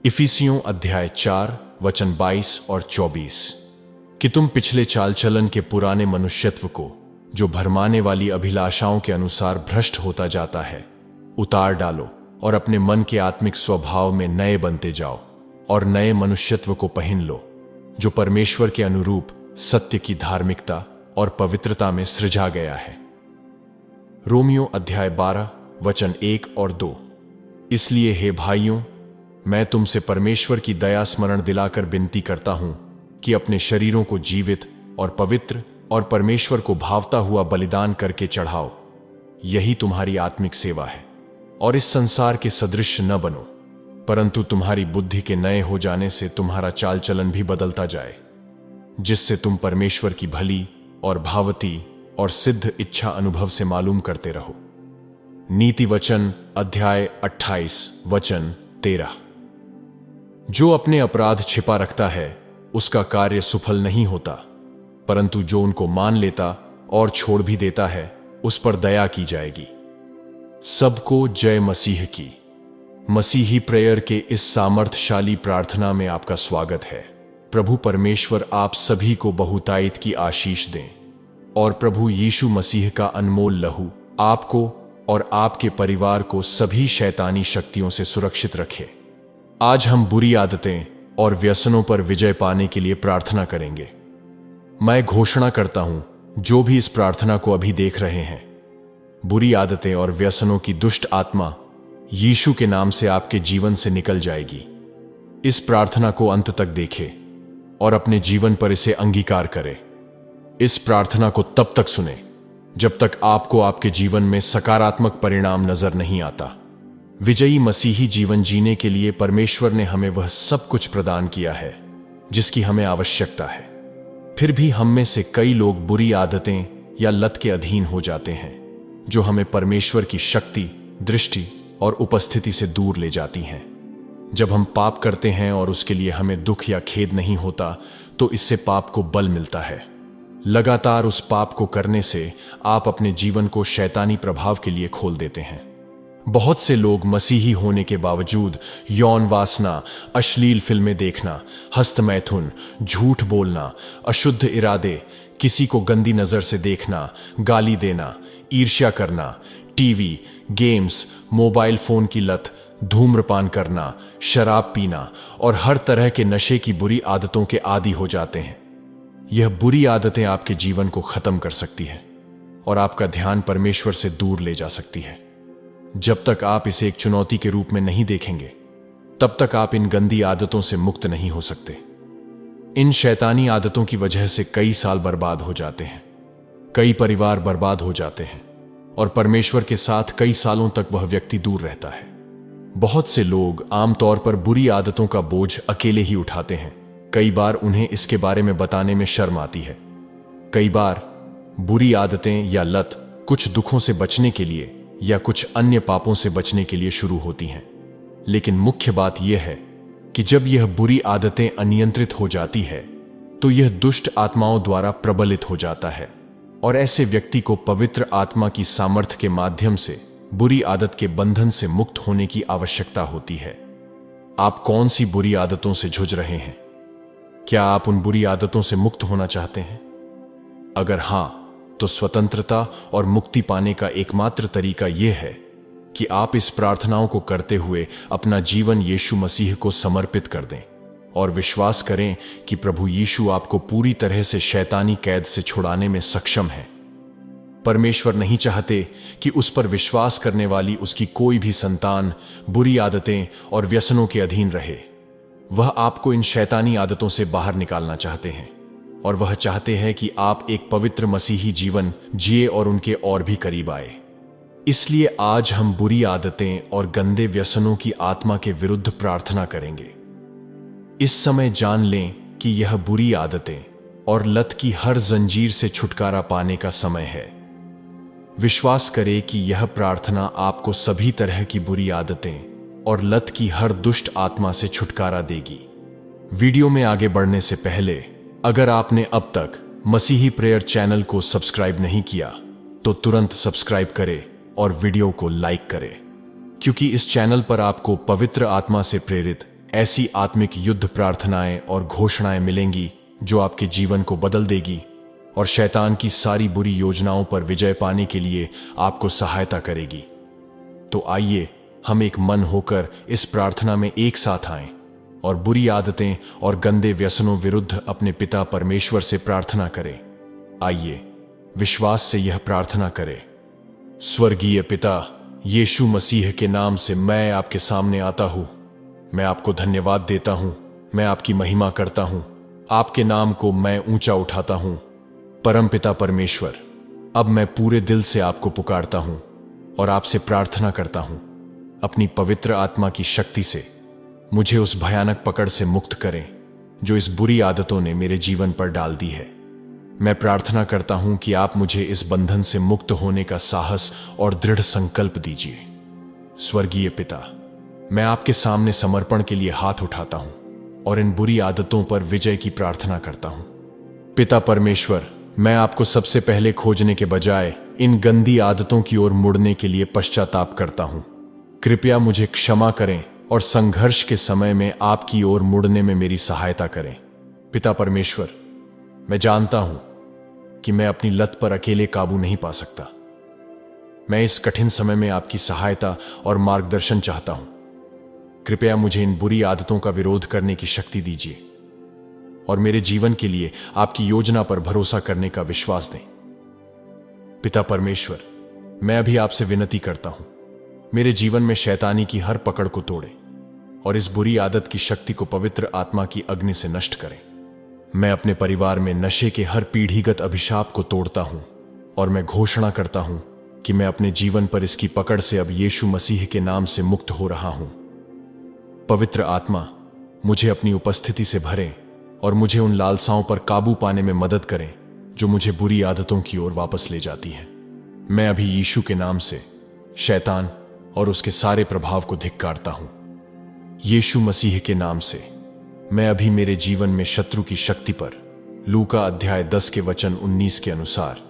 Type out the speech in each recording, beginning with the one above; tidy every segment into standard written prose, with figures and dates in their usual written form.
इफिसियों अध्याय 4 वचन 22 और 24 कि तुम पिछले चाल चलन के पुराने मनुष्यत्व को, जो भरमाने वाली अभिलाषाओं के अनुसार भ्रष्ट होता जाता है, उतार डालो और अपने मन के आत्मिक स्वभाव में नए बनते जाओ और नए मनुष्यत्व को पहन लो, जो परमेश्वर के अनुरूप सत्य की धार्मिकता और पवित्रता में सृजा गया है। रोमियो अध्याय 12 वचन 1 और 2। इसलिए हे भाइयों, मैं तुमसे परमेश्वर की दया स्मरण दिलाकर विनती करता हूं कि अपने शरीरों को जीवित और पवित्र और परमेश्वर को भावता हुआ बलिदान करके चढ़ाओ। यही तुम्हारी आत्मिक सेवा है। और इस संसार के सदृश न बनो, परंतु तुम्हारी बुद्धि के नए हो जाने से तुम्हारा चाल चलन भी बदलता जाए, जिससे तुम परमेश्वर की भली और भावती और सिद्ध इच्छा अनुभव से मालूम करते रहो। नीति वचन अध्याय 28 वचन 13। जो अपने अपराध छिपा रखता है उसका कार्य सफल नहीं होता, परंतु जो उनको मान लेता और छोड़ भी देता है उस पर दया की जाएगी। सबको जय मसीह की। मसीही प्रेयर के इस सामर्थ्यशाली प्रार्थना में आपका स्वागत है। प्रभु परमेश्वर आप सभी को बहुतायत की आशीष दें और प्रभु यीशु मसीह का अनमोल लहू आपको और आपके परिवार को सभी शैतानी शक्तियों से सुरक्षित रखे। आज हम बुरी आदतें और व्यसनों पर विजय पाने के लिए प्रार्थना करेंगे। मैं घोषणा करता हूं, जो भी इस प्रार्थना को अभी देख रहे हैं, बुरी आदतें और व्यसनों की दुष्ट आत्मा यीशु के नाम से आपके जीवन से निकल जाएगी। इस प्रार्थना को अंत तक देखें और अपने जीवन पर इसे अंगीकार करें। इस प्रार्थना को तब तक सुने जब तक आपको आपके जीवन में सकारात्मक परिणाम नजर नहीं आता। विजयी मसीही जीवन जीने के लिए परमेश्वर ने हमें वह सब कुछ प्रदान किया है जिसकी हमें आवश्यकता है। फिर भी हम में से कई लोग बुरी आदतें या लत के अधीन हो जाते हैं, जो हमें परमेश्वर की शक्ति, दृष्टि और उपस्थिति से दूर ले जाती हैं। जब हम पाप करते हैं और उसके लिए हमें दुख या खेद नहीं होता, तो इससे पाप को बल मिलता है। लगातार उस पाप को करने से आप अपने जीवन को शैतानी प्रभाव के लिए खोल देते हैं। बहुत से लोग मसीही होने के बावजूद यौन वासना, अश्लील फिल्में देखना, हस्तमैथुन, झूठ बोलना, अशुद्ध इरादे, किसी को गंदी नजर से देखना, गाली देना, ईर्ष्या करना, टीवी, गेम्स, मोबाइल फोन की लत, धूम्रपान करना, शराब पीना और हर तरह के नशे की बुरी आदतों के आदी हो जाते हैं। यह बुरी आदतें आपके जीवन को खत्म कर सकती हैं और आपका ध्यान परमेश्वर से दूर ले जा सकती है। जब तक आप इसे एक चुनौती के रूप में नहीं देखेंगे, तब तक आप इन गंदी आदतों से मुक्त नहीं हो सकते। इन शैतानी आदतों की वजह से कई साल बर्बाद हो जाते हैं, कई परिवार बर्बाद हो जाते हैं और परमेश्वर के साथ कई सालों तक वह व्यक्ति दूर रहता है। बहुत से लोग आमतौर पर बुरी आदतों का बोझ अकेले ही उठाते हैं। कई बार उन्हें इसके बारे में बताने में शर्म आती है। कई बार बुरी आदतें या लत कुछ दुखों से बचने के लिए या कुछ अन्य पापों से बचने के लिए शुरू होती हैं। लेकिन मुख्य बात यह है कि जब यह बुरी आदतें अनियंत्रित हो जाती है, तो यह दुष्ट आत्माओं द्वारा प्रबलित हो जाता है और ऐसे व्यक्ति को पवित्र आत्मा की सामर्थ्य के माध्यम से बुरी आदत के बंधन से मुक्त होने की आवश्यकता होती है। आप कौन सी बुरी आदतों से जूझ रहे हैं? क्या आप उन बुरी आदतों से मुक्त होना चाहते हैं? अगर हां, तो स्वतंत्रता और मुक्ति पाने का एकमात्र तरीका यह है कि आप इस प्रार्थनाओं को करते हुए अपना जीवन यीशु मसीह को समर्पित कर दें और विश्वास करें कि प्रभु यीशु आपको पूरी तरह से शैतानी कैद से छुड़ाने में सक्षम है। परमेश्वर नहीं चाहते कि उस पर विश्वास करने वाली उसकी कोई भी संतान बुरी आदतें और व्यसनों के अधीन रहे। वह आपको इन शैतानी आदतों से बाहर निकालना चाहते हैं और वह चाहते हैं कि आप एक पवित्र मसीही जीवन जिए और उनके और भी करीब आए। इसलिए आज हम बुरी आदतें और गंदे व्यसनों की आत्मा के विरुद्ध प्रार्थना करेंगे। इस समय जान लें कि यह बुरी आदतें और लत की हर जंजीर से छुटकारा पाने का समय है। विश्वास करें कि यह प्रार्थना आपको सभी तरह की बुरी आदतें और लत की हर दुष्ट आत्मा से छुटकारा देगी। वीडियो में आगे बढ़ने से पहले, अगर आपने अब तक मसीही प्रेयर चैनल को सब्सक्राइब नहीं किया, तो तुरंत सब्सक्राइब करें और वीडियो को लाइक करें, क्योंकि इस चैनल पर आपको पवित्र आत्मा से प्रेरित ऐसी आत्मिक युद्ध प्रार्थनाएं और घोषणाएं मिलेंगी जो आपके जीवन को बदल देगी और शैतान की सारी बुरी योजनाओं पर विजय पाने के लिए आपको सहायता करेगी। तो आइए हम एक मन होकर इस प्रार्थना में एक साथ आएं और बुरी आदतें और गंदे व्यसनों विरुद्ध अपने पिता परमेश्वर से प्रार्थना करें। आइए विश्वास से यह प्रार्थना करें। स्वर्गीय पिता, यीशु मसीह के नाम से मैं आपके सामने आता हूं। मैं आपको धन्यवाद देता हूं, मैं आपकी महिमा करता हूं, आपके नाम को मैं ऊंचा उठाता हूं। परमपिता परमेश्वर, अब मैं पूरे दिल से आपको पुकारता हूं और आपसे प्रार्थना करता हूं, अपनी पवित्र आत्मा की शक्ति से मुझे उस भयानक पकड़ से मुक्त करें जो इस बुरी आदतों ने मेरे जीवन पर डाल दी है। मैं प्रार्थना करता हूं कि आप मुझे इस बंधन से मुक्त होने का साहस और दृढ़ संकल्प दीजिए। स्वर्गीय पिता, मैं आपके सामने समर्पण के लिए हाथ उठाता हूं और इन बुरी आदतों पर विजय की प्रार्थना करता हूं। पिता परमेश्वर, मैं आपको सबसे पहले खोजने के बजाय इन गंदी आदतों की ओर मुड़ने के लिए पश्चाताप करता हूं। कृपया मुझे क्षमा करें और संघर्ष के समय में आपकी ओर मुड़ने में मेरी सहायता करें। पिता परमेश्वर, मैं जानता हूं कि मैं अपनी लत पर अकेले काबू नहीं पा सकता। मैं इस कठिन समय में आपकी सहायता और मार्गदर्शन चाहता हूं। कृपया मुझे इन बुरी आदतों का विरोध करने की शक्ति दीजिए और मेरे जीवन के लिए आपकी योजना पर भरोसा करने का विश्वास दें। पिता परमेश्वर, मैं अभी आपसे विनती करता हूं, मेरे जीवन में शैतानी की हर पकड़ को तोड़े और इस बुरी आदत की शक्ति को पवित्र आत्मा की अग्नि से नष्ट करें। मैं अपने परिवार में नशे के हर पीढ़ीगत अभिशाप को तोड़ता हूं और मैं घोषणा करता हूं कि मैं अपने जीवन पर इसकी पकड़ से अब यीशु मसीह के नाम से मुक्त हो रहा हूं। पवित्र आत्मा, मुझे अपनी उपस्थिति से भरें और मुझे उन लालसाओं पर काबू पाने में मदद करें जो मुझे बुरी आदतों की ओर वापस ले जाती हैं। मैं अभी यीशु के नाम से शैतान और उसके सारे प्रभाव को धिक्कारता हूं। यीशु मसीह के नाम से मैं अभी मेरे जीवन में शत्रु की शक्ति पर लूका अध्याय 10 के वचन 19 के अनुसार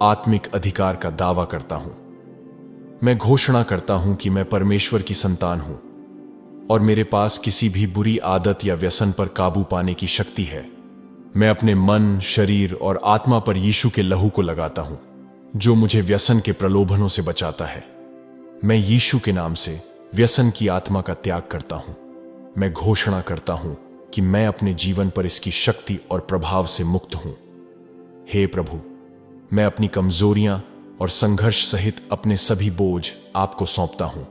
आत्मिक अधिकार का दावा करता हूं। मैं घोषणा करता हूं कि मैं परमेश्वर की संतान हूं और मेरे पास किसी भी बुरी आदत या व्यसन पर काबू पाने की शक्ति है। मैं अपने मन, शरीर और आत्मा पर यीशु के लहू को लगाता हूं जो मुझे व्यसन के प्रलोभनों से बचाता है। मैं यीशु के नाम से व्यसन की आत्मा का त्याग करता हूं। मैं घोषणा करता हूं कि मैं अपने जीवन पर इसकी शक्ति और प्रभाव से मुक्त हूं। हे प्रभु, मैं अपनी कमजोरियां और संघर्ष सहित अपने सभी बोझ आपको सौंपता हूं,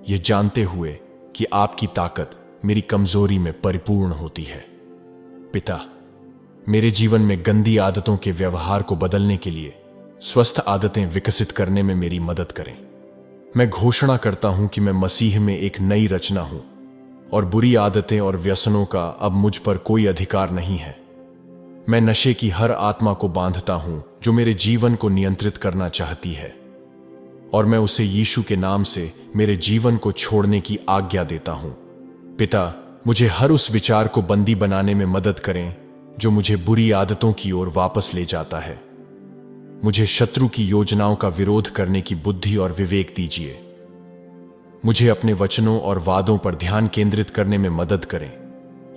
यह जानते हुए कि आपकी ताकत मेरी कमजोरी में परिपूर्ण होती है। पिता, मेरे जीवन में गंदी आदतों के व्यवहार को बदलने के लिए स्वस्थ आदतें विकसित करने में मेरी मदद करें। मैं घोषणा करता हूं कि मैं मसीह में एक नई रचना हूं और बुरी आदतें और व्यसनों का अब मुझ पर कोई अधिकार नहीं है। मैं नशे की हर आत्मा को बांधता हूं जो मेरे जीवन को नियंत्रित करना चाहती है और मैं उसे यीशु के नाम से मेरे जीवन को छोड़ने की आज्ञा देता हूं। पिता, मुझे हर उस विचार को बंदी बनाने में मदद करें जो मुझे बुरी आदतों की ओर वापस ले जाता है। मुझे शत्रु की योजनाओं का विरोध करने की बुद्धि और विवेक दीजिए। मुझे अपने वचनों और वादों पर ध्यान केंद्रित करने में मदद करें,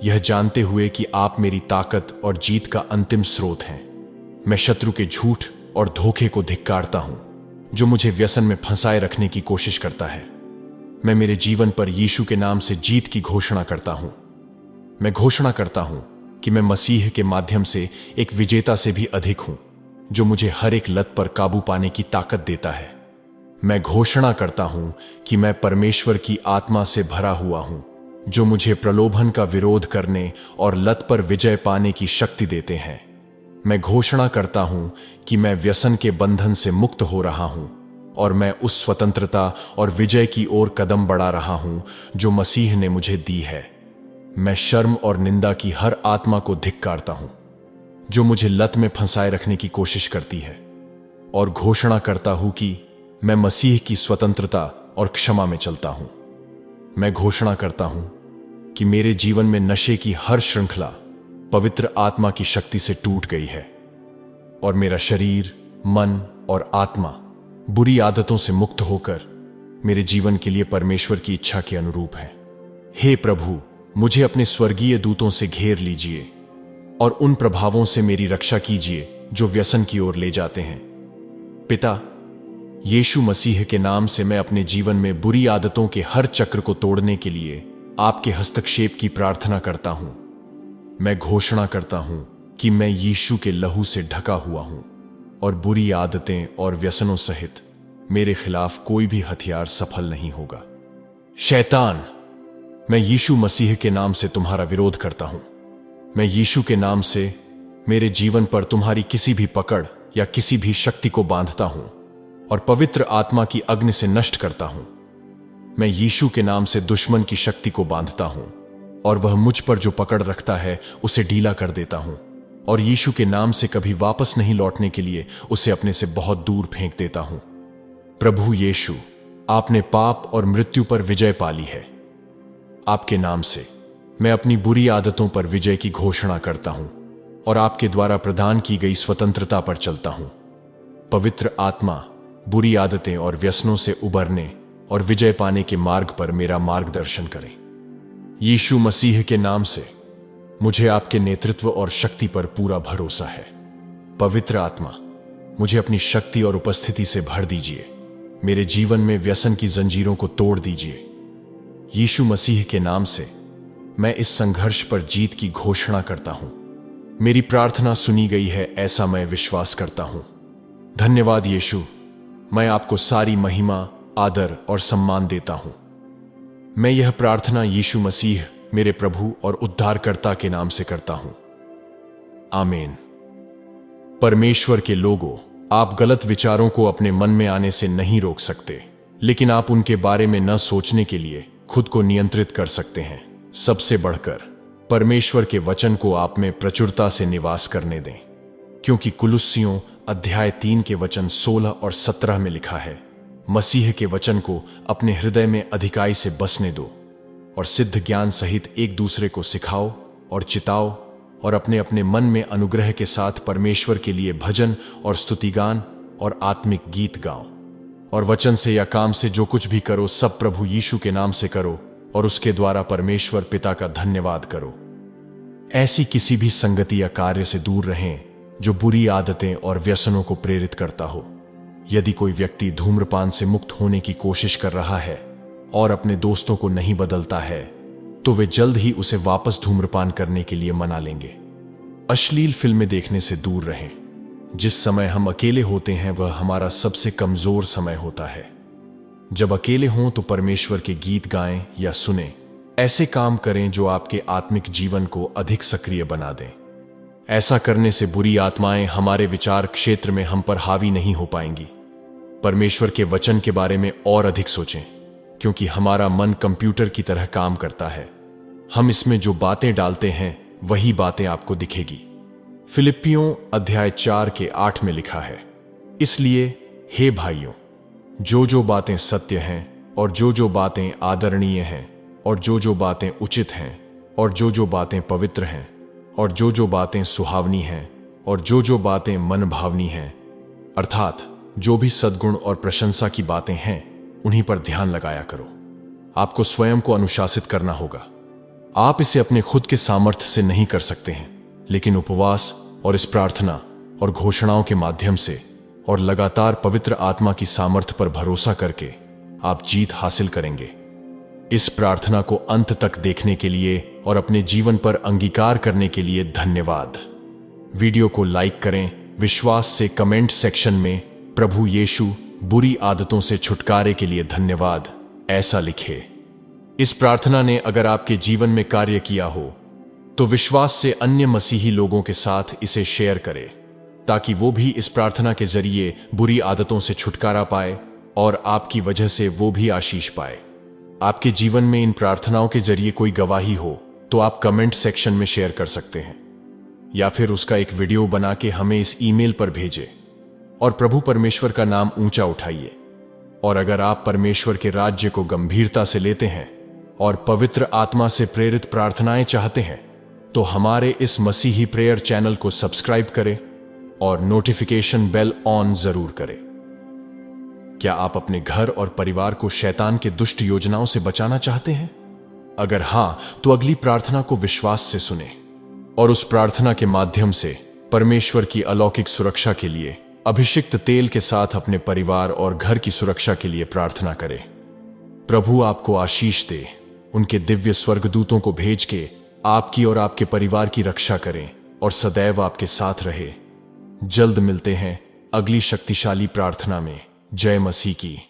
यह जानते हुए कि आप मेरी ताकत और जीत का अंतिम स्रोत हैं। मैं शत्रु के झूठ और धोखे को धिक्कारता हूं जो मुझे व्यसन में फंसाए रखने की कोशिश करता है। मैं मेरे जीवन पर यीशु के नाम से जीत की घोषणा करता हूं। मैं घोषणा करता हूं कि मैं मसीह के माध्यम से एक विजेता से भी अधिक हूं जो मुझे हर एक लत पर काबू पाने की ताकत देता है। मैं घोषणा करता हूं कि मैं परमेश्वर की आत्मा से भरा हुआ हूं जो मुझे प्रलोभन का विरोध करने और लत पर विजय पाने की शक्ति देते हैं। मैं घोषणा करता हूं कि मैं व्यसन के बंधन से मुक्त हो रहा हूं और मैं उस स्वतंत्रता और विजय की ओर कदम बढ़ा रहा हूं जो मसीह ने मुझे दी है। मैं शर्म और निंदा की हर आत्मा को धिक्कारता हूं जो मुझे लत में फंसाए रखने की कोशिश करती है और घोषणा करता हूं कि मैं मसीह की स्वतंत्रता और क्षमा में चलता हूं। मैं घोषणा करता हूं कि मेरे जीवन में नशे की हर श्रृंखला पवित्र आत्मा की शक्ति से टूट गई है और मेरा शरीर, मन और आत्मा बुरी आदतों से मुक्त होकर मेरे जीवन के लिए परमेश्वर की इच्छा के अनुरूप है। हे प्रभु, मुझे अपने स्वर्गीय दूतों से घेर लीजिए और उन प्रभावों से मेरी रक्षा कीजिए जो व्यसन की ओर ले जाते हैं। पिता, यीशु मसीह के नाम से मैं अपने जीवन में बुरी आदतों के हर चक्र को तोड़ने के लिए आपके हस्तक्षेप की प्रार्थना करता हूं। मैं घोषणा करता हूं कि मैं यीशु के लहू से ढका हुआ हूं और बुरी आदतें और व्यसनों सहित मेरे खिलाफ कोई भी हथियार सफल नहीं होगा। शैतान, मैं यीशु मसीह के नाम से तुम्हारा विरोध करता हूं। मैं यीशु के नाम से मेरे जीवन पर तुम्हारी किसी भी पकड़ या किसी भी शक्ति को बांधता हूं और पवित्र आत्मा की अग्नि से नष्ट करता हूं। मैं यीशु के नाम से दुश्मन की शक्ति को बांधता हूं और वह मुझ पर जो पकड़ रखता है उसे ढीला कर देता हूं और यीशु के नाम से कभी वापस नहीं लौटने के लिए उसे अपने से बहुत दूर फेंक देता हूं। प्रभु यीशु, आपने पाप और मृत्यु पर विजय पाली है। आपके नाम से मैं अपनी बुरी आदतों पर विजय की घोषणा करता हूं और आपके द्वारा प्रदान की गई स्वतंत्रता पर चलता हूं। पवित्र आत्मा बुरी आदतें और व्यसनों से उबरने और विजय पाने के मार्ग पर मेरा मार्गदर्शन करें। यीशु मसीह के नाम से मुझे आपके नेतृत्व और शक्ति पर पूरा भरोसा है। पवित्र आत्मा, मुझे अपनी शक्ति और उपस्थिति से भर दीजिए। मेरे जीवन में व्यसन की जंजीरों को तोड़ दीजिए। यीशु मसीह के नाम से मैं इस संघर्ष पर जीत की घोषणा करता हूं। मेरी प्रार्थना सुनी गई है, ऐसा मैं विश्वास करता हूं। धन्यवाद यीशु। मैं आपको सारी महिमा, आदर और सम्मान देता हूं। मैं यह प्रार्थना यीशु मसीह, मेरे प्रभु और उद्धारकर्ता के नाम से करता हूं। आमीन। परमेश्वर के लोगों, आप गलत विचारों को अपने मन में आने से नहीं रोक सकते, लेकिन आप उनके बारे में न सोचने के लिए खुद को नियंत्रित कर सकते हैं। सबसे बढ़कर परमेश्वर के वचन को आप में प्रचुरता से निवास करने दें, क्योंकि कुलुस्सियों अध्याय 3 के वचन 16 और 17 में लिखा है, मसीह के वचन को अपने हृदय में अधिकाई से बसने दो और सिद्ध ज्ञान सहित एक दूसरे को सिखाओ और चिताओ और अपने अपने मन में अनुग्रह के साथ परमेश्वर के लिए भजन और स्तुतिगान और आत्मिक गीत गाओ। और वचन से या काम से जो कुछ भी करो, सब प्रभु यीशु के नाम से करो और उसके द्वारा परमेश्वर पिता का धन्यवाद करो। ऐसी किसी भी संगति या कार्य से दूर रहें जो बुरी आदतें और व्यसनों को प्रेरित करता हो। यदि कोई व्यक्ति धूम्रपान से मुक्त होने की कोशिश कर रहा है और अपने दोस्तों को नहीं बदलता है, तो वे जल्द ही उसे वापस धूम्रपान करने के लिए मना लेंगे। अश्लील फिल्में देखने से दूर रहें। जिस समय हम अकेले होते हैं वह हमारा सबसे कमजोर समय होता है। जब अकेले हों तो परमेश्वर के गीत गाएं या सुनें। ऐसे काम करें जो आपके आत्मिक जीवन को अधिक सक्रिय बना दें। ऐसा करने से बुरी आत्माएं हमारे विचार क्षेत्र में हम पर हावी नहीं हो पाएंगी। परमेश्वर के वचन के बारे में और अधिक सोचें, क्योंकि हमारा मन कंप्यूटर की तरह काम करता है। हम इसमें जो बातें डालते हैं वही बातें आपको दिखेगी। फिलिप्पियों अध्याय 4 के 8 में लिखा है, इसलिए हे भाइयों, जो बातें सत्य हैं और जो बातें आदरणीय हैं और जो बातें उचित हैं और जो बातें पवित्र हैं और जो बातें सुहावनी हैं और जो बातें मन भावनी हैं, अर्थात जो भी सद्गुण और प्रशंसा की बातें हैं, उन्हीं पर ध्यान लगाया करो। आपको स्वयं को अनुशासित करना होगा। आप इसे अपने खुद के सामर्थ्य से नहीं कर सकते हैं, लेकिन उपवास और इस प्रार्थना और घोषणाओं के माध्यम से और लगातार पवित्र आत्मा की सामर्थ्य पर भरोसा करके आप जीत हासिल करेंगे। इस प्रार्थना को अंत तक देखने के लिए और अपने जीवन पर अंगीकार करने के लिए धन्यवाद। वीडियो को लाइक करें। विश्वास से कमेंट सेक्शन में प्रभु यीशु, बुरी आदतों से छुटकारे के लिए धन्यवाद ऐसा लिखे। इस प्रार्थना ने अगर आपके जीवन में कार्य किया हो तो विश्वास से अन्य मसीही लोगों के साथ इसे शेयर करें, ताकि वो भी इस प्रार्थना के जरिए बुरी आदतों से छुटकारा पाए और आपकी वजह से वो भी आशीष पाए। आपके जीवन में इन प्रार्थनाओं के जरिए कोई गवाही हो तो आप कमेंट सेक्शन में शेयर कर सकते हैं, या फिर उसका एक वीडियो बना के हमें इस ईमेल पर भेजें और प्रभु परमेश्वर का नाम ऊंचा उठाइए। और अगर आप परमेश्वर के राज्य को गंभीरता से लेते हैं और पवित्र आत्मा से प्रेरित प्रार्थनाएं चाहते हैं, तो हमारे इस मसीही प्रेयर चैनल को सब्सक्राइब करें और नोटिफिकेशन बेल ऑन जरूर करें। क्या आप अपने घर और परिवार को शैतान के दुष्ट योजनाओं से बचाना चाहते हैं? अगर हां, तो अगली प्रार्थना को विश्वास से सुने और उस प्रार्थना के माध्यम से परमेश्वर की अलौकिक सुरक्षा के लिए अभिषिक्त तेल के साथ अपने परिवार और घर की सुरक्षा के लिए प्रार्थना करें। प्रभु आपको आशीष दे, उनके दिव्य स्वर्गदूतों को भेज के आपकी और आपके परिवार की रक्षा करें और सदैव आपके साथ रहे। जल्द मिलते हैं अगली शक्तिशाली प्रार्थना में। जय मसीह की।